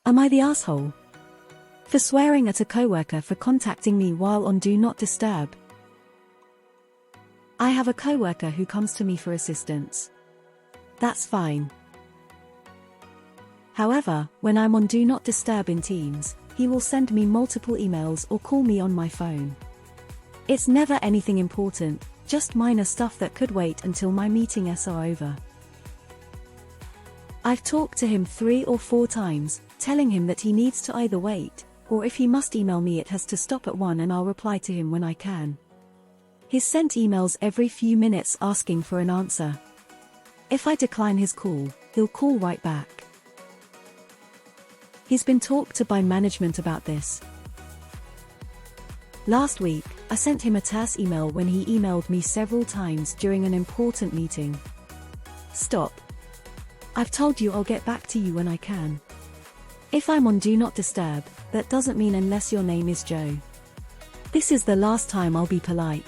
Am I the asshole? For swearing at a coworker for contacting me while on Do Not Disturb. I have a coworker who comes to me for assistance. That's fine. However, when I'm on Do Not Disturb in Teams, he will send me multiple emails or call me on my phone. It's never anything important, just minor stuff that could wait until my meetings are over. I've talked to him 3 or 4 times, telling him that he needs to either wait, or if he must email me it has to stop at 1 and I'll reply to him when I can. He's sent emails every few minutes asking for an answer. If I decline his call, he'll call right back. He's been talked to by management about this. Last week, I sent him a terse email when he emailed me several times during an important meeting. Stop. I've told you I'll get back to you when I can. If I'm on Do Not Disturb, that doesn't mean unless your name is Joe. This is the last time I'll be polite.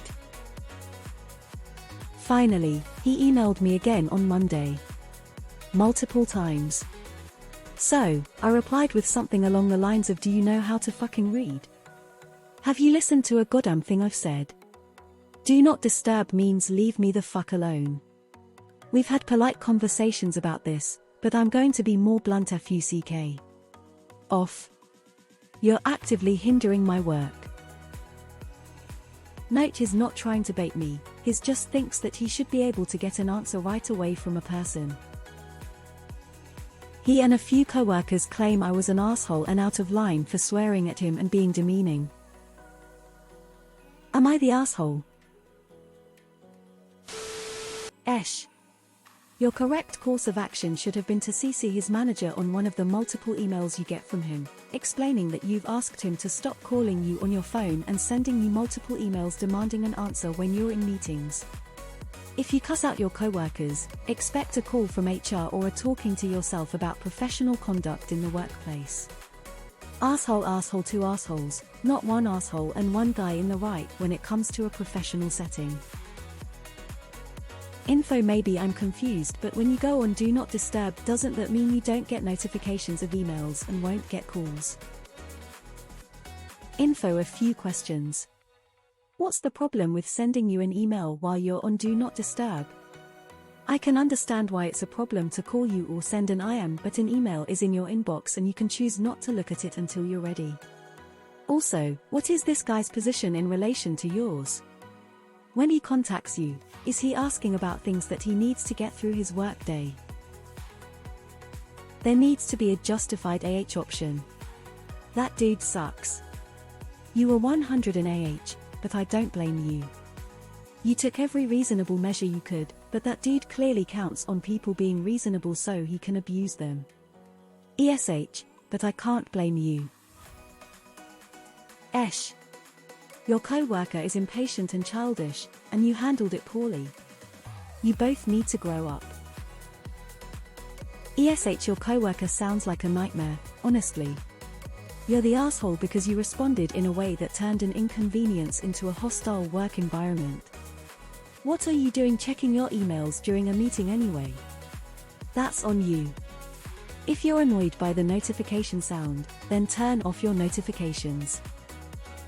Finally, he emailed me again on Monday. Multiple times. So, I replied with something along the lines of, do you know how to fucking read? Have you listened to a goddamn thing I've said? Do not disturb means leave me the fuck alone. We've had polite conversations about this, but I'm going to be more blunt. FUCK. Off. You're actively hindering my work. Note he's not trying to bait me, he just thinks that he should be able to get an answer right away from a person. He and a few coworkers claim I was an asshole and out of line for swearing at him and being demeaning. Am I the asshole? Esh. Your correct course of action should have been to CC his manager on one of the multiple emails you get from him, explaining that you've asked him to stop calling you on your phone and sending you multiple emails demanding an answer when you're in meetings. If you cuss out your coworkers, expect a call from HR or a talking to yourself about professional conduct in the workplace. Asshole, 2 assholes, not 1 asshole and 1 guy in the right when it comes to a professional setting. Info. Maybe I'm confused, but when you go on Do Not Disturb, doesn't that mean you don't get notifications of emails and won't get calls? Info. A few questions. What's the problem with sending you an email while you're on Do Not Disturb? I can understand why it's a problem to call you or send an IM, but an email is in your inbox and you can choose not to look at it until you're ready. Also, what is this guy's position in relation to yours? When he contacts you, is he asking about things that he needs to get through his workday? There needs to be a justified option. That dude sucks. You were 100 in but I don't blame you. You took every reasonable measure you could, but that dude clearly counts on people being reasonable so he can abuse them. But I can't blame you. Esh. Your coworker is impatient and childish, and you handled it poorly. You both need to grow up. Your coworker sounds like a nightmare, honestly. You're the asshole because you responded in a way that turned an inconvenience into a hostile work environment. What are you doing checking your emails during a meeting anyway? That's on you. If you're annoyed by the notification sound, then turn off your notifications.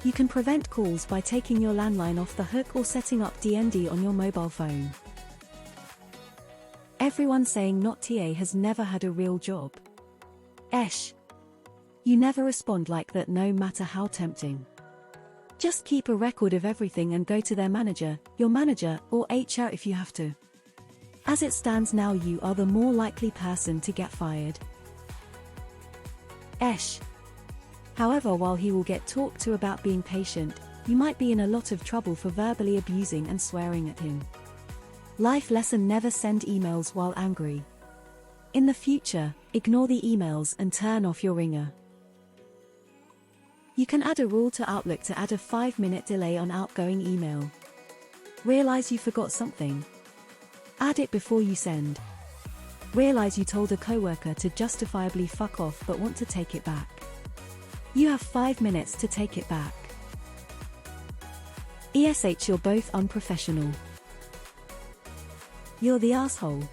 You can prevent calls by taking your landline off the hook or setting up DND on your mobile phone. Everyone saying not TA has never had a real job. Esh. You never respond like that no matter how tempting. Just keep a record of everything and go to their manager, your manager, or HR if you have to. As it stands now, you are the more likely person to get fired. Esh. However, while he will get talked to about being patient, you might be in a lot of trouble for verbally abusing and swearing at him. Life lesson: never send emails while angry. In the future, ignore the emails and turn off your ringer. You can add a rule to Outlook to add a 5-minute delay on outgoing email. Realize you forgot something? Add it before you send. Realize you told a coworker to justifiably fuck off but want to take it back. You have 5 minutes to take it back. You're both unprofessional. You're the asshole.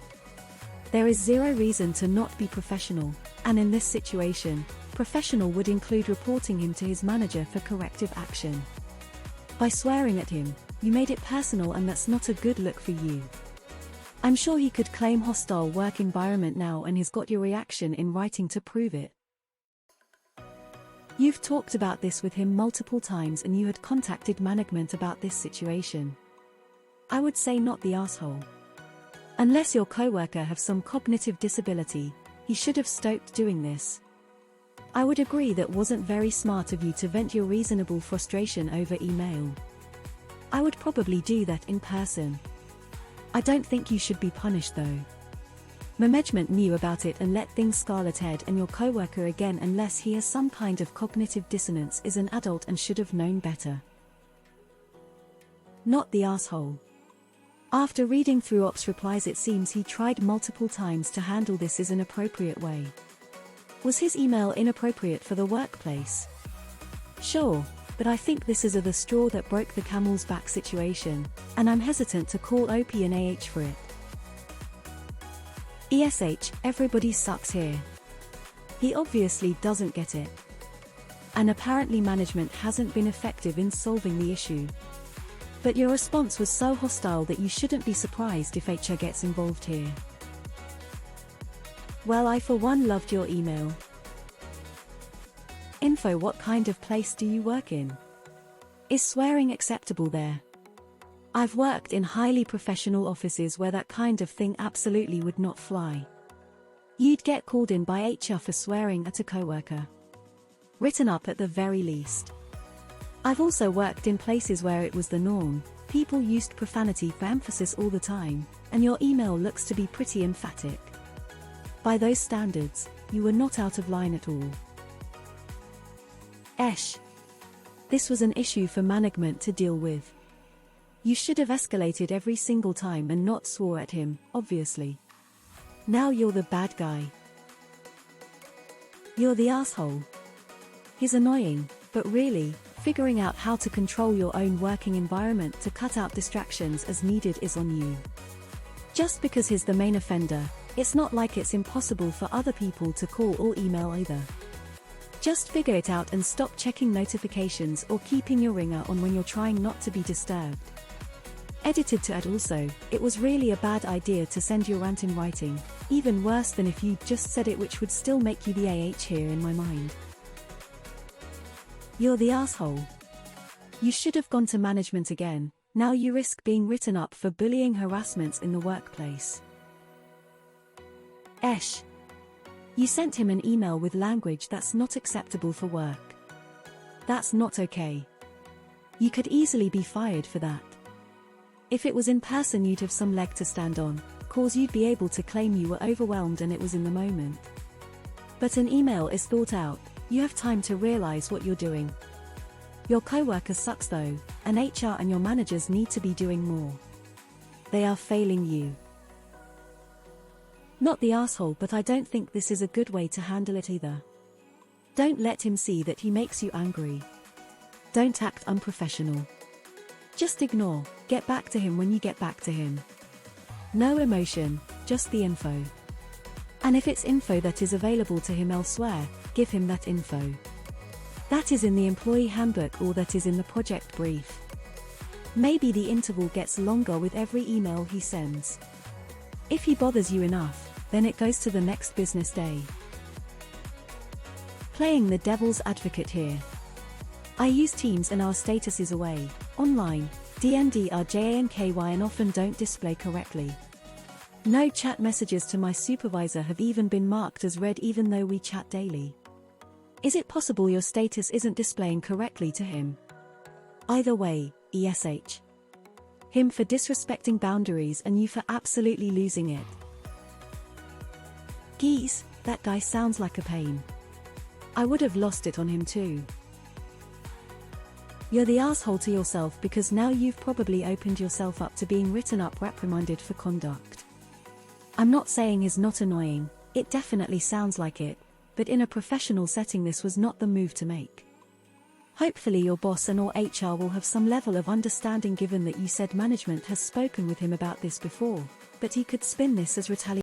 There is zero reason to not be professional, and in this situation, Professional would include reporting him to his manager for corrective action. By swearing at him, you made it personal, and that's not a good look for you. I'm sure he could claim hostile work environment now, and he's got your reaction in writing to prove it. You've talked about this with him multiple times, and you had contacted management about this situation. I would say not the asshole. Unless your coworker have some cognitive disability, he should have stopped doing this. I would agree that wasn't very smart of you to vent your reasonable frustration over email. I would probably do that in person. I don't think you should be punished though. Management knew about it and let things scarlet head, and your coworker, again unless he has some kind of cognitive dissonance, is an adult and should have known better. Not the asshole. After reading through Ops replies, it seems he tried multiple times to handle this in an appropriate way. Was his email inappropriate for the workplace? Sure, but I think this is the straw that broke the camel's back situation, and I'm hesitant to call OP and AH for it. ESH, everybody sucks here. He obviously doesn't get it. And apparently management hasn't been effective in solving the issue. But your response was so hostile that you shouldn't be surprised if HR gets involved here. Well, I for one loved your email. Info: what kind of place do you work in? Is swearing acceptable there? I've worked in highly professional offices where that kind of thing absolutely would not fly. You'd get called in by HR for swearing at a coworker. Written up at the very least. I've also worked in places where it was the norm. People used profanity for emphasis all the time, and your email looks to be pretty emphatic. By those standards, you were not out of line at all. This was an issue for management to deal with. You should have escalated every single time and not swore at him, obviously. Now you're the bad guy. You're the asshole. He's annoying, but really, figuring out how to control your own working environment to cut out distractions as needed is on you. Just because he's the main offender, it's not like it's impossible for other people to call or email either. Just figure it out and stop checking notifications or keeping your ringer on when you're trying not to be disturbed. Edited to add also, it was really a bad idea to send your rant in writing, even worse than if you'd just said it, which would still make you the AH here in my mind. You're the asshole. You should have gone to management again. Now you risk being written up for bullying harassments in the workplace. You sent him an email with language that's not acceptable for work. That's not okay. You could easily be fired for that. If it was in person, you'd have some leg to stand on, cause you'd be able to claim you were overwhelmed and it was in the moment. But an email is thought out, you have time to realize what you're doing. Your coworker sucks though, and HR and your managers need to be doing more. They are failing you. Not the asshole, but I don't think this is a good way to handle it either. Don't let him see that he makes you angry. Don't act unprofessional. Just ignore, get back to him when you get back to him. No emotion, just the info. And if it's info that is available to him elsewhere, give him that info. That is in the employee handbook or that is in the project brief. Maybe the interval gets longer with every email he sends. If he bothers you enough, then it goes to the next business day. Playing the devil's advocate here. I use Teams and our status is away, online, DNDRJANKY, and often don't display correctly. No chat messages to my supervisor have even been marked as read even though we chat daily. Is it possible your status isn't displaying correctly to him? Either way, ESH. Him for disrespecting boundaries and you for absolutely losing it. Geez, that guy sounds like a pain. I would have lost it on him too. You're the asshole to yourself because now you've probably opened yourself up to being written up, reprimanded for conduct. I'm not saying he's not annoying, it definitely sounds like it, but in a professional setting this was not the move to make. Hopefully your boss and or HR will have some level of understanding given that you said management has spoken with him about this before, but he could spin this as retaliation.